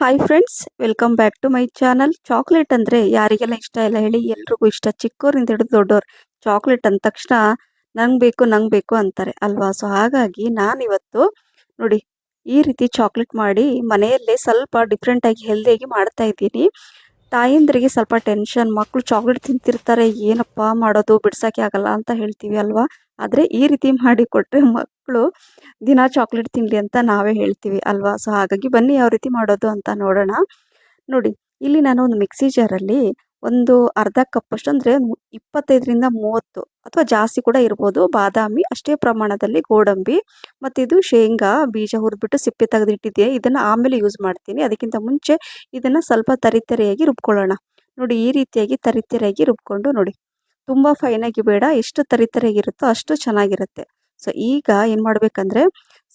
Hi friends, welcome back to my channel. Chocolate ಅಂದರೆ ಯಾರಿಗೆಲ್ಲ ಇಷ್ಟ ಇಲ್ಲ ಹೇಳಿ? ಎಲ್ರಿಗೂ ಇಷ್ಟ. ಚಿಕ್ಕವರಿಂದ ಹಿಡಿದು ದೊಡ್ಡವ್ರು ಚಾಕ್ಲೇಟ್ ಅಂದ ತಕ್ಷಣ ನಂಗೆ ಬೇಕು ಅಂತಾರೆ ಅಲ್ವಾ? ಸೊ ಹಾಗಾಗಿ ನಾನಿವತ್ತು ನೋಡಿ ಈ ರೀತಿ ಚಾಕ್ಲೇಟ್ ಮಾಡಿ ಮನೆಯಲ್ಲೇ ಸ್ವಲ್ಪ ಡಿಫ್ರೆಂಟಾಗಿ ಹೆಲ್ದಿಯಾಗಿ ಮಾಡ್ತಾ ಇದ್ದೀನಿ. ತಾಯಂದ್ರಿಗೆ ಸ್ವಲ್ಪ ಟೆನ್ಷನ್, ಮಕ್ಕಳು ಚಾಕ್ಲೇಟ್ ತಿಂತಿರ್ತಾರೆ, ಏನಪ್ಪ ಮಾಡೋದು, ಬಿಡ್ಸೋಕ್ಕೆ ಆಗಲ್ಲ ಅಂತ ಹೇಳ್ತೀವಿ ಅಲ್ವಾ? ಆದರೆ ಈ ರೀತಿ ಮಾಡಿ ಕೊಟ್ಟರೆ ಮಕ್ಕಳು ದಿನ ಚಾಕ್ಲೇಟ್ ತಿನ್ನಲಿ ಅಂತ ನಾವೇ ಹೇಳ್ತೀವಿ ಅಲ್ವಾ? ಸೊ ಹಾಗಾಗಿ ಬನ್ನಿ ಯಾವ ರೀತಿ ಮಾಡೋದು ಅಂತ ನೋಡೋಣ. ನೋಡಿ, ಇಲ್ಲಿ ನಾನು ಒಂದು ಮಿಕ್ಸಿ ಜಾರಲ್ಲಿ ಒಂದು ಅರ್ಧ ಕಪ್ಪಷ್ಟು, ಅಂದರೆ 25 ರಿಂದ 30 ಅಥವಾ ಜಾಸ್ತಿ ಕೂಡ ಇರ್ಬೋದು, ಬಾದಾಮಿ, ಅಷ್ಟೇ ಪ್ರಮಾಣದಲ್ಲಿ ಗೋಡಂಬಿ ಮತ್ತು ಇದು ಶೇಂಗಾ ಬೀಜ ಹುರಿದ್ಬಿಟ್ಟು ಸಿಪ್ಪೆ ತೆಗೆದಿಟ್ಟಿದ್ದೆ. ಇದನ್ನು ಆಮೇಲೆ ಯೂಸ್ ಮಾಡ್ತೀನಿ. ಅದಕ್ಕಿಂತ ಮುಂಚೆ ಇದನ್ನು ಸ್ವಲ್ಪ ತರಿತರಿಯಾಗಿ ರುಬ್ಕೊಳ್ಳೋಣ. ನೋಡಿ, ಈ ರೀತಿಯಾಗಿ ತರಿತರಿಯಾಗಿ ರುಬ್ಕೊಂಡು ನೋಡಿ, ತುಂಬ ಫೈನಾಗಿ ಬೇಡ, ಎಷ್ಟು ತರಿತರಿಯಾಗಿರುತ್ತೋ ಅಷ್ಟು ಚೆನ್ನಾಗಿರುತ್ತೆ. ಸೊ ಈಗ ಏನು ಮಾಡಬೇಕಂದ್ರೆ,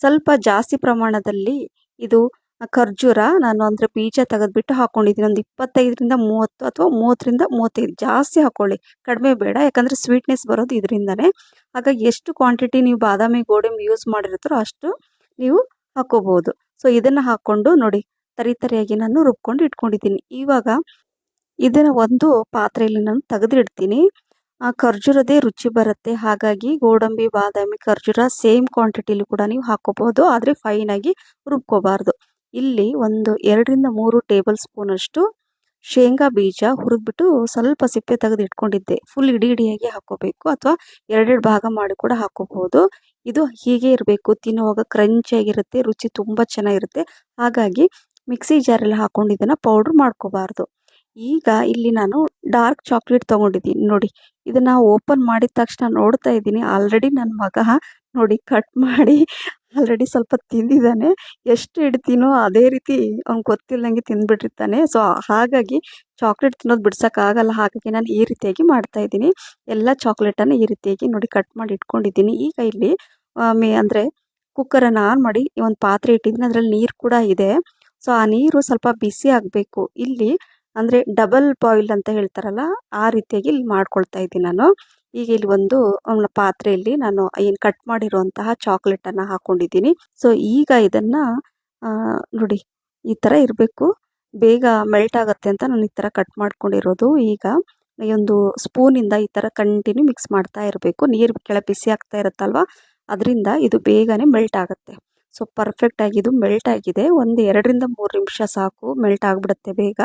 ಸ್ವಲ್ಪ ಜಾಸ್ತಿ ಪ್ರಮಾಣದಲ್ಲಿ ಇದು ಖರ್ಜೂರ ನಾನು ಅಂದರೆ ಬೀಜ ತೆಗೆದ್ಬಿಟ್ಟು ಹಾಕ್ಕೊಂಡಿದ್ದೀನಿ. ಒಂದು 25 ರಿಂದ 30 ಅಥವಾ 30 ರಿಂದ 35 ಜಾಸ್ತಿ ಹಾಕ್ಕೊಳ್ಳಿ, ಕಡಿಮೆ ಬೇಡ, ಯಾಕಂದರೆ ಸ್ವೀಟ್ನೆಸ್ ಬರೋದು ಇದರಿಂದನೇ. ಹಾಗಾಗಿ ಎಷ್ಟು ಕ್ವಾಂಟಿಟಿ ನೀವು ಬಾದಾಮಿ ಗೋಡಂಬಿ ಯೂಸ್ ಮಾಡಿರ್ತಾರೋ ಅಷ್ಟು ನೀವು ಹಾಕ್ಕೋಬೋದು. ಸೊ ಇದನ್ನು ಹಾಕ್ಕೊಂಡು ನೋಡಿ, ತರಿತರಿಯಾಗಿ ನಾನು ರುಬ್ಕೊಂಡು ಇಟ್ಕೊಂಡಿದ್ದೀನಿ. ಇವಾಗ ಇದನ್ನು ಒಂದು ಪಾತ್ರೆಯಲ್ಲಿ ನಾನು ತೆಗೆದಿಡ್ತೀನಿ. ಖರ್ಜೂರದೇ ರುಚಿ ಬರುತ್ತೆ. ಹಾಗಾಗಿ ಗೋಡಂಬಿ, ಬಾದಾಮಿ, ಖರ್ಜೂರ ಸೇಮ್ ಕ್ವಾಂಟಿಟಿಲಿ ಕೂಡ ನೀವು ಹಾಕ್ಕೋಬೋದು, ಆದರೆ ಫೈನಾಗಿ ರುಬ್ಕೋಬಾರ್ದು. ಇಲ್ಲಿ ಒಂದು 2 ರಿಂದ 3 ಟೇಬಲ್ ಸ್ಪೂನಷ್ಟು ಶೇಂಗಾ ಬೀಜ ಹುರಿದ್ಬಿಟ್ಟು ಸ್ವಲ್ಪ ಸಿಪ್ಪೆ ತೆಗೆದು ಇಟ್ಕೊಂಡಿದ್ದೆ. ಫುಲ್ ಇಡಿಯಾಗಿ ಹಾಕ್ಕೋಬೇಕು, ಅಥವಾ ಎರಡೆರಡು ಭಾಗ ಮಾಡಿ ಕೂಡ ಹಾಕ್ಕೋಬೋದು. ಇದು ಹೀಗೆ ಇರಬೇಕು, ತಿನ್ನುವಾಗ ಕ್ರಂಚಿಯಾಗಿರುತ್ತೆ, ರುಚಿ ತುಂಬ ಚೆನ್ನಾಗಿರುತ್ತೆ. ಹಾಗಾಗಿ ಮಿಕ್ಸಿ ಜಾರಲ್ಲಿ ಹಾಕ್ಕೊಂಡು ಇದನ್ನು ಪೌಡ್ರ್ ಮಾಡ್ಕೋಬಾರ್ದು. ಈಗ ಇಲ್ಲಿ ನಾನು ಡಾರ್ಕ್ ಚಾಕ್ಲೇಟ್ ತೊಗೊಂಡಿದ್ದೀನಿ. ನೋಡಿ, ಇದನ್ನು ಓಪನ್ ಮಾಡಿದ ತಕ್ಷಣ ನೋಡ್ತಾ ಇದ್ದೀನಿ, ಆಲ್ರೆಡಿ ನನ್ನ ಮಗ ನೋಡಿ ಕಟ್ ಮಾಡಿ ಆಲ್ರೆಡಿ ಸ್ವಲ್ಪ ತಿಂದಿದ್ದಾನೆ. ಎಷ್ಟು ಇಡ್ತೀನೋ ಅದೇ ರೀತಿ ಅವ್ನಿಗೆ ಗೊತ್ತಿಲ್ಲದಂಗೆ ತಿಂದ್ಬಿಟ್ಟಿರ್ತಾನೆ. ಸೊ ಹಾಗಾಗಿ ಚಾಕ್ಲೇಟ್ ತಿನ್ನೋದು ಬಿಡ್ಸೋಕ್ಕಾಗಲ್ಲ. ಹಾಗಾಗಿ ನಾನು ಈ ರೀತಿಯಾಗಿ ಮಾಡ್ತಾಯಿದ್ದೀನಿ. ಎಲ್ಲ ಚಾಕ್ಲೇಟನ್ನು ಈ ರೀತಿಯಾಗಿ ನೋಡಿ ಕಟ್ ಮಾಡಿ ಇಟ್ಕೊಂಡಿದ್ದೀನಿ. ಈಗ ಇಲ್ಲಿ ಅಂದರೆ ಕುಕ್ಕರನ್ನು ಆನ್ ಮಾಡಿ ಒಂದು ಪಾತ್ರೆ ಇಟ್ಟಿದ್ದೀನಿ, ಅದರಲ್ಲಿ ನೀರು ಕೂಡ ಇದೆ. ಸೊ ಆ ನೀರು ಸ್ವಲ್ಪ ಬಿಸಿ ಆಗಬೇಕು. ಇಲ್ಲಿ ಅಂದರೆ ಡಬಲ್ ಬಾಯ್ಲ್ ಅಂತ ಹೇಳ್ತಾರಲ್ಲ, ಆ ರೀತಿಯಾಗಿ ಇಲ್ಲಿ ಮಾಡ್ಕೊಳ್ತಾ ಇದ್ದೀನಿ ನಾನು. ಈಗ ಇಲ್ಲಿ ಒಂದು ಪಾತ್ರೆಯಲ್ಲಿ ನಾನು ಏನು ಕಟ್ ಮಾಡಿರುವಂತಹ ಚಾಕ್ಲೇಟನ್ನು ಹಾಕ್ಕೊಂಡಿದ್ದೀನಿ. ಸೊ ಈಗ ಇದನ್ನು ನೋಡಿ, ಈ ಥರ ಇರಬೇಕು, ಬೇಗ ಮೆಲ್ಟ್ ಆಗುತ್ತೆ ಅಂತ ನಾನು ಈ ಥರ ಕಟ್ ಮಾಡ್ಕೊಂಡಿರೋದು. ಈಗ ಈ ಒಂದು ಸ್ಪೂನಿಂದ ಈ ಥರ ಕಂಟಿನ್ಯೂ ಮಿಕ್ಸ್ ಮಾಡ್ತಾ ಇರಬೇಕು. ನೀರು ಕೆಳ ಬಿಸಿ ಆಗ್ತಾ ಇರುತ್ತಲ್ವ, ಅದರಿಂದ ಇದು ಬೇಗನೆ ಮೆಲ್ಟ್ ಆಗುತ್ತೆ. ಸೊ ಪರ್ಫೆಕ್ಟಾಗಿ ಇದು ಮೆಲ್ಟ್ ಆಗಿದೆ. ಒಂದು 2 ರಿಂದ 3 ನಿಮಿಷ ಸಾಕು, ಮೆಲ್ಟ್ ಆಗಿಬಿಡುತ್ತೆ ಬೇಗ.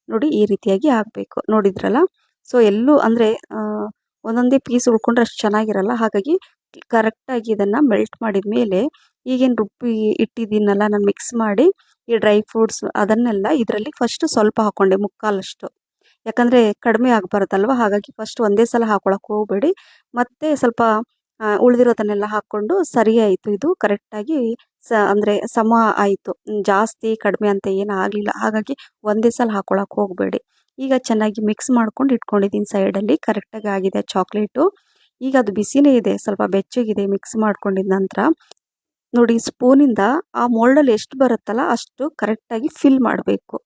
ನೋಡಿ, ಈ ರೀತಿಯಾಗಿ ಆಗಬೇಕು. ನೋಡಿದ್ರಲ್ಲ? ಸೊ ಎಲ್ಲೂ ಅಂದರೆ ಒಂದೊಂದೇ ಪೀಸ್ ಉಳ್ಕೊಂಡ್ರೆ ಅಷ್ಟು ಚೆನ್ನಾಗಿರಲ್ಲ. ಹಾಗಾಗಿ ಕರೆಕ್ಟಾಗಿ ಇದನ್ನು ಮೆಲ್ಟ್ ಮಾಡಿದ ಮೇಲೆ ಈಗೇನು ರುಬ್ಬಿ ಇಟ್ಟಿದ್ದೀನಲ್ಲ ನಾನು ಮಿಕ್ಸ್ ಮಾಡಿ, ಈ ಡ್ರೈ ಫ್ರೂಟ್ಸ್ ಅದನ್ನೆಲ್ಲ ಇದರಲ್ಲಿ ಫಸ್ಟು ಸ್ವಲ್ಪ ಹಾಕ್ಕೊಂಡೆ, ಮುಕ್ಕಾಲಷ್ಟು. ಯಾಕಂದರೆ ಕಡಿಮೆ ಆಗಬಾರ್ದಲ್ವ, ಹಾಗಾಗಿ ಫಸ್ಟ್ ಒಂದೇ ಸಲ ಹಾಕ್ಕೊಳಕ್ಕೆ ಹೋಗಬೇಡಿ. ಮತ್ತು ಸ್ವಲ್ಪ ಉಳಿದಿರೋದನ್ನೆಲ್ಲ ಹಾಕ್ಕೊಂಡು ಸರಿ ಆಯಿತು. ಇದು ಕರೆಕ್ಟಾಗಿ ಅಂದರೆ ಸಮ ಆಯಿತು, ಜಾಸ್ತಿ ಕಡಿಮೆ ಅಂತ ಏನೂ ಆಗಲಿಲ್ಲ. ಹಾಗಾಗಿ ಒಂದೇ ಸಲ ಹಾಕ್ಕೊಳಕ್ಕೆ ಹೋಗಬೇಡಿ. ಈಗ ಚೆನ್ನಾಗಿ ಮಿಕ್ಸ್ ಮಾಡ್ಕೊಂಡು ಇಟ್ಕೊಂಡಿದ್ದೀನಿ ಸೈಡಲ್ಲಿ. ಕರೆಕ್ಟಾಗಿ ಆಗಿದೆ ಚಾಕ್ಲೇಟು. ಈಗ ಅದು ಬಿಸಿನೇ ಇದೆ, ಸ್ವಲ್ಪ ಬೆಚ್ಚಗಿದೆ. ಮಿಕ್ಸ್ ಮಾಡ್ಕೊಂಡಿದ್ದ ನಂತರ ನೋಡಿ, ಸ್ಪೂನಿಂದ ಆ ಮೋಲ್ಡಲ್ಲಿ ಎಷ್ಟು ಬರುತ್ತಲ್ಲ ಅಷ್ಟು ಕರೆಕ್ಟಾಗಿ ಫಿಲ್ ಮಾಡಬೇಕು.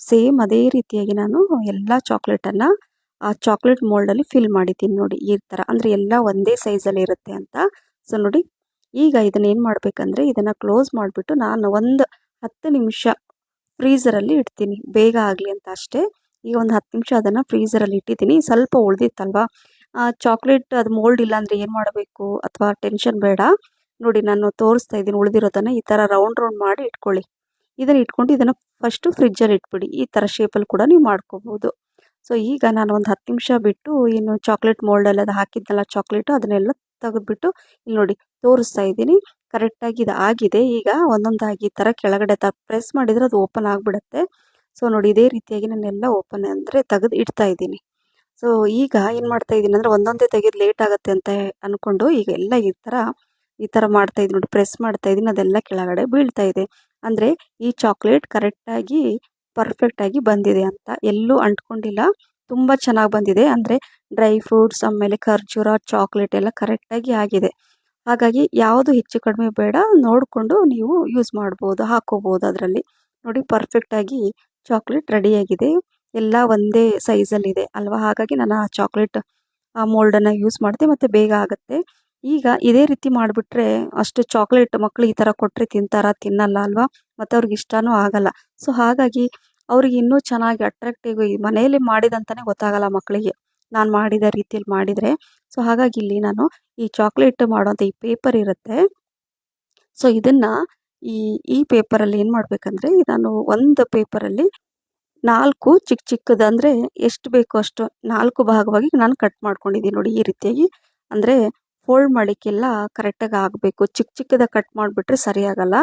ಸೇಮ್ ಅದೇ ರೀತಿಯಾಗಿ ನಾನು ಎಲ್ಲ ಚಾಕ್ಲೇಟನ್ನು ಆ ಚಾಕ್ಲೇಟ್ ಮೋಲ್ಡಲ್ಲಿ ಫಿಲ್ ಮಾಡಿದ್ದೀನಿ. ನೋಡಿ, ಈ ಥರ, ಅಂದರೆ ಎಲ್ಲ ಒಂದೇ ಸೈಜಲ್ಲಿ ಇರುತ್ತೆ ಅಂತ. ಸೊ ನೋಡಿ, ಈಗ ಇದನ್ನು ಏನು ಮಾಡಬೇಕಂದ್ರೆ, ಇದನ್ನು ಕ್ಲೋಸ್ ಮಾಡಿಬಿಟ್ಟು ನಾನು ಒಂದು 10 ನಿಮಿಷ ಫ್ರೀಝರಲ್ಲಿ ಇಡ್ತೀನಿ, ಬೇಗ ಆಗಲಿ ಅಂತ ಅಷ್ಟೇ. ಈಗ ಒಂದು 10 ನಿಮಿಷ ಅದನ್ನು ಫ್ರೀಝರಲ್ಲಿ ಇಟ್ಟಿದ್ದೀನಿ. ಸ್ವಲ್ಪ ಉಳಿದಿತ್ತಲ್ವ ಚಾಕ್ಲೇಟ್, ಅದು ಮೋಲ್ಡ್ ಇಲ್ಲ ಅಂದರೆ ಏನು ಮಾಡಬೇಕು ಅಥವಾ ಟೆನ್ಷನ್ ಬೇಡ. ನೋಡಿ, ನಾನು ತೋರಿಸ್ತಾ ಇದ್ದೀನಿ ಉಳಿದಿರೋದನ್ನು. ಈ ಥರ ರೌಂಡ್ ಮಾಡಿ ಇಟ್ಕೊಳ್ಳಿ. ಇದನ್ನು ಇಟ್ಕೊಂಡು ಇದನ್ನು ಫಸ್ಟು ಫ್ರಿಜ್ಜಲ್ಲಿ ಇಟ್ಬಿಡಿ. ಈ ಥರ ಶೇಪಲ್ಲಿ ಕೂಡ ನೀವು ಮಾಡ್ಕೋಬೋದು. ಸೊ ಈಗ ನಾನು ಒಂದು 10 ನಿಮಿಷ ಬಿಟ್ಟು ಏನು ಚಾಕ್ಲೇಟ್ ಮೋಲ್ಡಲ್ಲಿ ಅದು ಹಾಕಿದ್ದಲ್ಲ ಚಾಕ್ಲೇಟು, ಅದನ್ನೆಲ್ಲ ತೆಗೆದ್ಬಿಟ್ಟು ಇಲ್ಲಿ ನೋಡಿ ತೋರಿಸ್ತಾ ಇದ್ದೀನಿ. ಕರೆಕ್ಟಾಗಿ ಇದು ಆಗಿದೆ. ಈಗ ಒಂದೊಂದಾಗಿ ಈ ಥರ ಕೆಳಗಡೆ ಪ್ರೆಸ್ ಮಾಡಿದರೆ ಅದು ಓಪನ್ ಆಗಿಬಿಡುತ್ತೆ. ಸೊ ನೋಡಿ, ಇದೇ ರೀತಿಯಾಗಿ ನಾನೆಲ್ಲ ಓಪನ್ ಅಂದರೆ ತೆಗೆದು ಇಡ್ತಾ ಇದ್ದೀನಿ. ಸೊ ಈಗ ಏನು ಮಾಡ್ತಾ ಇದ್ದೀನಿ ಅಂದರೆ, ಒಂದೊಂದೇ ತೆಗೆದು ಲೇಟ್ ಆಗುತ್ತೆ ಅಂತ ಅಂದ್ಕೊಂಡು ಈಗ ಎಲ್ಲ ಈ ಥರ ಮಾಡ್ತಾಯಿದ್ದೀನಿ ನೋಡಿ, ಪ್ರೆಸ್ ಮಾಡ್ತಾಯಿದ್ದೀನಿ, ಅದೆಲ್ಲ ಕೆಳಗಡೆ ಬೀಳ್ತಾ ಇದೆ. ಅಂದರೆ ಈ ಚಾಕ್ಲೇಟ್ ಕರೆಕ್ಟಾಗಿ ಪರ್ಫೆಕ್ಟಾಗಿ ಬಂದಿದೆ ಅಂತ, ಎಲ್ಲೂ ಅಂಟ್ಕೊಂಡಿಲ್ಲ, ತುಂಬ ಚೆನ್ನಾಗಿ ಬಂದಿದೆ. ಅಂದರೆ ಡ್ರೈ ಫ್ರೂಟ್ಸ್, ಆಮೇಲೆ ಖರ್ಜೂರ, ಚಾಕ್ಲೇಟ್ ಎಲ್ಲ ಕರೆಕ್ಟಾಗಿ ಆಗಿದೆ. ಹಾಗಾಗಿ ಯಾವುದು ಹೆಚ್ಚು ಕಡಿಮೆ ಬೇಡ, ನೋಡಿಕೊಂಡು ನೀವು ಯೂಸ್ ಮಾಡ್ಬೋದು, ಹಾಕ್ಕೋಬೋದು ಅದರಲ್ಲಿ. ನೋಡಿ, ಪರ್ಫೆಕ್ಟಾಗಿ ಚಾಕ್ಲೇಟ್ ರೆಡಿಯಾಗಿದೆ. ಎಲ್ಲ ಒಂದೇ ಸೈಜಲ್ಲಿದೆ ಅಲ್ವಾ? ಹಾಗಾಗಿ ನಾನು ಆ ಚಾಕ್ಲೇಟ್ ಆ ಮೋಲ್ಡನ್ನು ಯೂಸ್ ಮಾಡಿದೆ, ಮತ್ತು ಬೇಗ ಆಗುತ್ತೆ. ಈಗ ಇದೇ ರೀತಿ ಮಾಡಿಬಿಟ್ರೆ ಅಷ್ಟು ಚಾಕ್ಲೇಟ್ ಮಕ್ಕಳು ಈ ಥರ ಕೊಟ್ಟರೆ ತಿನ್ನಲ್ಲ ಅಲ್ವಾ? ಮತ್ತು ಅವ್ರಿಗೆ ಇಷ್ಟನೂ ಆಗಲ್ಲ. ಸೊ ಹಾಗಾಗಿ ಅವ್ರಿಗೆ ಇನ್ನೂ ಚೆನ್ನಾಗಿ ಅಟ್ರಾಕ್ಟಿವ್ ಈ ಮನೆಯಲ್ಲಿ ಮಾಡಿದಂತಲೇ ಗೊತ್ತಾಗಲ್ಲ ಮಕ್ಕಳಿಗೆ, ನಾನು ಮಾಡಿದ ರೀತಿಯಲ್ಲಿ ಮಾಡಿದರೆ. ಸೊ ಹಾಗಾಗಿ ಇಲ್ಲಿ ನಾನು ಈ ಚಾಕ್ಲೇಟ್ ಮಾಡುವಂಥ ಈ ಪೇಪರ್ ಇರುತ್ತೆ, ಸೊ ಇದನ್ನು ಈ ಈ ಪೇಪರಲ್ಲಿ ಏನು ಮಾಡಬೇಕಂದ್ರೆ, ನಾನು ಒಂದು ಪೇಪರಲ್ಲಿ 4 ಚಿಕ್ಕ ಚಿಕ್ಕದು ಅಂದರೆ ಎಷ್ಟು ಬೇಕೋ ಅಷ್ಟು 4 ಭಾಗವಾಗಿ ನಾನು ಕಟ್ ಮಾಡ್ಕೊಂಡಿದ್ದೀನಿ ನೋಡಿ ಈ ರೀತಿಯಾಗಿ. ಅಂದರೆ ಫೋಲ್ಡ್ ಮಾಡಲಿಕ್ಕೆಲ್ಲ ಕರೆಕ್ಟಾಗಿ ಆಗಬೇಕು. ಚಿಕ್ಕ ಚಿಕ್ಕದಾಗಿ ಕಟ್ ಮಾಡಿಬಿಟ್ರೆ ಸರಿಯಾಗಲ್ಲ.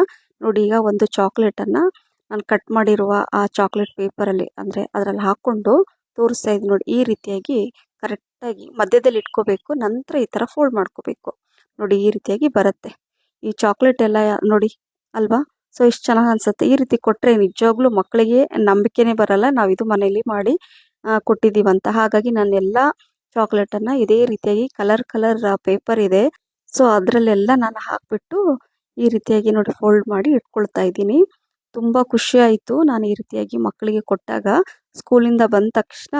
ನೋಡಿ ಈಗ ಒಂದು ಚಾಕ್ಲೇಟನ್ನು ನಾನು ಕಟ್ ಮಾಡಿರುವ ಆ ಚಾಕ್ಲೇಟ್ ಪೇಪರಲ್ಲಿ ಅಂದರೆ ಅದರಲ್ಲಿ ಹಾಕ್ಕೊಂಡು ತೋರಿಸ್ತಾ ಇದ್ದೀನಿ ನೋಡಿ. ಈ ರೀತಿಯಾಗಿ ಕರೆಕ್ಟಾಗಿ ಮಧ್ಯದಲ್ಲಿ ಇಟ್ಕೋಬೇಕು. ನಂತರ ಈ ಥರ ಫೋಲ್ಡ್ ಮಾಡ್ಕೋಬೇಕು. ನೋಡಿ ಈ ರೀತಿಯಾಗಿ ಬರುತ್ತೆ. ಈ ಚಾಕ್ಲೇಟ್ ಎಲ್ಲ ನೋಡಿ ಅಲ್ವಾ? ಸೊ ಇಷ್ಟು ಚೆನ್ನಾಗಿ ಅನಿಸುತ್ತೆ. ಈ ರೀತಿ ಕೊಟ್ಟರೆ ನಿಜವಾಗ್ಲೂ ಮಕ್ಕಳಿಗೆ ನಂಬಿಕೆನೇ ಬರಲ್ಲ ನಾವು ಇದು ಮನೇಲಿ ಮಾಡಿ ಕೊಟ್ಟಿದ್ದೀವಂತ. ಹಾಗಾಗಿ ನಾನು ಎಲ್ಲ ಚಾಕ್ಲೇಟನ್ನು ಇದೇ ರೀತಿಯಾಗಿ ಕಲರ್ ಪೇಪರ್ ಇದೆ, ಸೊ ಅದರಲ್ಲೆಲ್ಲ ನಾನು ಹಾಕಿಬಿಟ್ಟು ಈ ರೀತಿಯಾಗಿ ನೋಡಿ ಫೋಲ್ಡ್ ಮಾಡಿ ಇಟ್ಕೊಳ್ತಾ ಇದ್ದೀನಿ. ತುಂಬ ಖುಷಿ ಆಯಿತು ನಾನು ಈ ರೀತಿಯಾಗಿ ಮಕ್ಕಳಿಗೆ ಕೊಟ್ಟಾಗ. ಸ್ಕೂಲಿಂದ ಬಂದ ತಕ್ಷಣ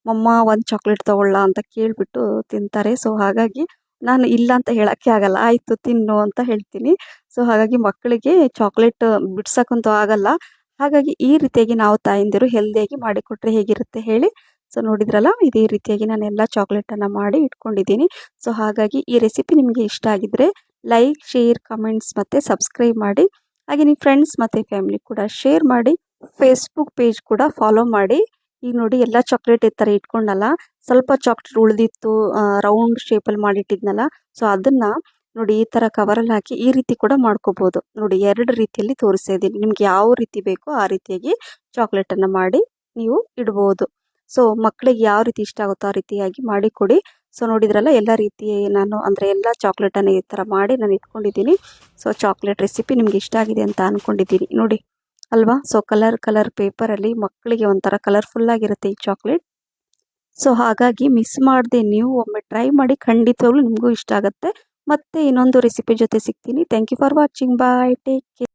ಮಮ್ಮ ಒಂದು ಚಾಕ್ಲೇಟ್ ತೊಗೊಳ್ಳ ಅಂತ ಕೇಳಿಬಿಟ್ಟು ತಿಂತಾರೆ. ಸೊ ಹಾಗಾಗಿ ನಾನು ಇಲ್ಲ ಅಂತ ಹೇಳೋಕ್ಕೆ ಆಗಲ್ಲ, ಆಯಿತು ತಿನ್ನು ಅಂತ ಹೇಳ್ತೀನಿ. ಸೊ ಹಾಗಾಗಿ ಮಕ್ಕಳಿಗೆ ಚಾಕ್ಲೇಟ್ ಬಿಡ್ಸೋಕ್ಕಂತೂ ಆಗಲ್ಲ. ಹಾಗಾಗಿ ಈ ರೀತಿಯಾಗಿ ನಾವು ತಾಯಂದಿರು ಹೆಲ್ದಿಯಾಗಿ ಮಾಡಿಕೊಟ್ರೆ ಹೇಗಿರುತ್ತೆ ಹೇಳಿ? ಸೊ ನೋಡಿದ್ರಲ್ಲ, ಇದೇ ರೀತಿಯಾಗಿ ನಾನು ಎಲ್ಲ ಚಾಕ್ಲೇಟನ್ನು ಮಾಡಿ ಇಟ್ಕೊಂಡಿದ್ದೀನಿ. ಸೊ ಹಾಗಾಗಿ ಈ ರೆಸಿಪಿ ನಿಮಗೆ ಇಷ್ಟ ಆಗಿದ್ದರೆ ಲೈಕ್, ಶೇರ್, ಕಮೆಂಟ್ಸ್ ಮತ್ತು ಸಬ್ಸ್ಕ್ರೈಬ್ ಮಾಡಿ. ಹಾಗೆ ನಿಮ್ಮ ಫ್ರೆಂಡ್ಸ್ ಮತ್ತು ಫ್ಯಾಮಿಲಿ ಕೂಡ ಶೇರ್ ಮಾಡಿ. ಫೇಸ್ಬುಕ್ ಪೇಜ್ ಕೂಡ ಫಾಲೋ ಮಾಡಿ. ಈಗ ನೋಡಿ ಎಲ್ಲ ಚಾಕ್ಲೇಟ್ ಈ ಥರ ಇಟ್ಕೊಂಡಲ್ಲ, ಸ್ವಲ್ಪ ಚಾಕ್ಲೇಟ್ ಉಳಿದಿತ್ತು ರೌಂಡ್ ಶೇಪಲ್ಲಿ ಮಾಡಿಟ್ಟಿದ್ನಲ್ಲ, ಸೊ ಅದನ್ನು ನೋಡಿ ಈ ಥರ ಕವರಲ್ಲಿ ಹಾಕಿ ಈ ರೀತಿ ಕೂಡ ಮಾಡ್ಕೋಬೋದು. ನೋಡಿ 2 ರೀತಿಯಲ್ಲಿ ತೋರಿಸ್ತಾ ಇದ್ದೀನಿ. ನಿಮ್ಗೆ ಯಾವ ರೀತಿ ಬೇಕೋ ಆ ರೀತಿಯಾಗಿ ಚಾಕ್ಲೇಟನ್ನು ಮಾಡಿ ನೀವು ಇಡ್ಬೋದು. ಸೊ ಮಕ್ಕಳಿಗೆ ಯಾವ ರೀತಿ ಇಷ್ಟ ಆಗುತ್ತೋ ಆ ರೀತಿಯಾಗಿ ಮಾಡಿ ಕೊಡಿ. ಸೊ ನೋಡಿದ್ರಲ್ಲ, ಎಲ್ಲ ರೀತಿ ನಾನು ಅಂದರೆ ಎಲ್ಲ ಚಾಕ್ಲೇಟನ್ನು ಈ ಥರ ಮಾಡಿ ನಾನು ಇಟ್ಕೊಂಡಿದ್ದೀನಿ. ಸೊ ಚಾಕ್ಲೇಟ್ ರೆಸಿಪಿ ನಿಮ್ಗೆ ಇಷ್ಟ ಆಗಿದೆ ಅಂತ ಅಂದ್ಕೊಂಡಿದ್ದೀನಿ ನೋಡಿ ಅಲ್ವಾ? ಸೊ ಕಲರ್ ಪೇಪರಲ್ಲಿ ಮಕ್ಕಳಿಗೆ ಒಂಥರ ಕಲರ್ಫುಲ್ಲಾಗಿರುತ್ತೆ ಈ ಚಾಕ್ಲೇಟ್. ಸೊ ಹಾಗಾಗಿ ಮಿಸ್ ಮಾಡದೆ ನೀವು ಒಮ್ಮೆ ಟ್ರೈ ಮಾಡಿ, ಖಂಡಿತವಾಗ್ಲೂ ನಿಮಗೂ ಇಷ್ಟ ಆಗುತ್ತೆ. ಮತ್ತೆ ಇನ್ನೊಂದು ರೆಸಿಪಿ ಜೊತೆ ಸಿಗ್ತೀನಿ. Thank you for watching. Bye, take care.